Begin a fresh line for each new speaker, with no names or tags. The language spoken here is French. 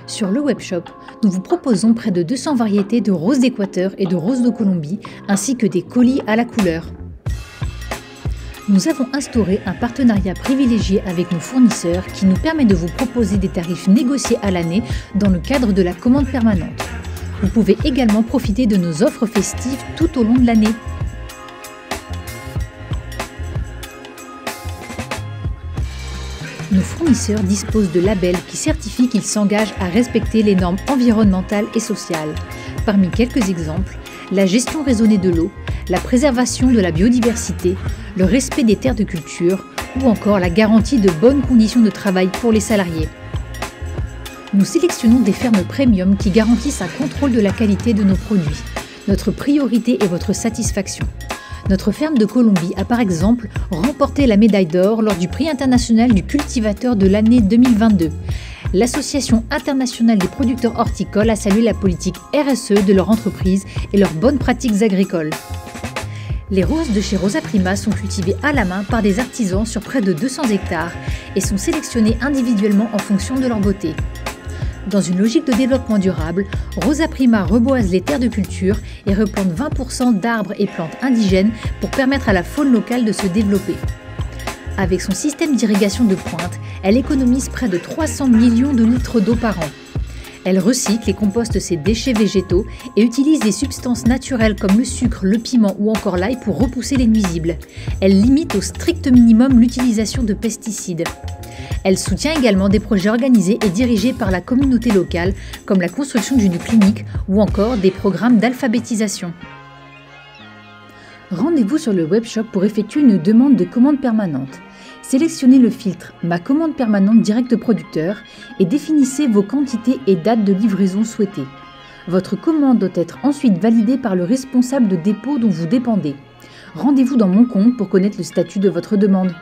Sur le webshop, nous vous proposons près de 200 variétés de roses d'Équateur et de roses de Colombie, ainsi que des colis à la couleur. Nous avons instauré un partenariat privilégié avec nos fournisseurs qui nous permet de vous proposer des tarifs négociés à l'année dans le cadre de la commande permanente. Vous pouvez également profiter de nos offres festives tout au long de l'année. Nos fournisseurs disposent de labels qui certifient qu'ils s'engagent à respecter les normes environnementales et sociales. Parmi quelques exemples, la gestion raisonnée de l'eau, la préservation de la biodiversité, le respect des terres de culture ou encore la garantie de bonnes conditions de travail pour les salariés. Nous sélectionnons des fermes premium qui garantissent un contrôle de la qualité de nos produits. Notre priorité est votre satisfaction. Notre ferme de Colombie a par exemple remporté la médaille d'or lors du prix international du cultivateur de l'année 2022. L'Association internationale des producteurs horticoles a salué la politique RSE de leur entreprise et leurs bonnes pratiques agricoles. Les roses de chez Rosa Prima sont cultivées à la main par des artisans sur près de 200 hectares et sont sélectionnées individuellement en fonction de leur beauté. Dans une logique de développement durable, Rosa Prima reboise les terres de culture et replante 20% d'arbres et plantes indigènes pour permettre à la faune locale de se développer. Avec son système d'irrigation de pointe, elle économise près de 300 millions de litres d'eau par an. Elle recycle et composte ses déchets végétaux et utilise des substances naturelles comme le sucre, le piment ou encore l'ail pour repousser les nuisibles. Elle limite au strict minimum l'utilisation de pesticides. Elle soutient également des projets organisés et dirigés par la communauté locale, comme la construction d'une clinique ou encore des programmes d'alphabétisation. Rendez-vous sur le webshop pour effectuer une demande de commande permanente. Sélectionnez le filtre « Ma commande permanente direct producteur » et définissez vos quantités et dates de livraison souhaitées. Votre commande doit être ensuite validée par le responsable de dépôt dont vous dépendez. Rendez-vous dans Mon compte pour connaître le statut de votre demande.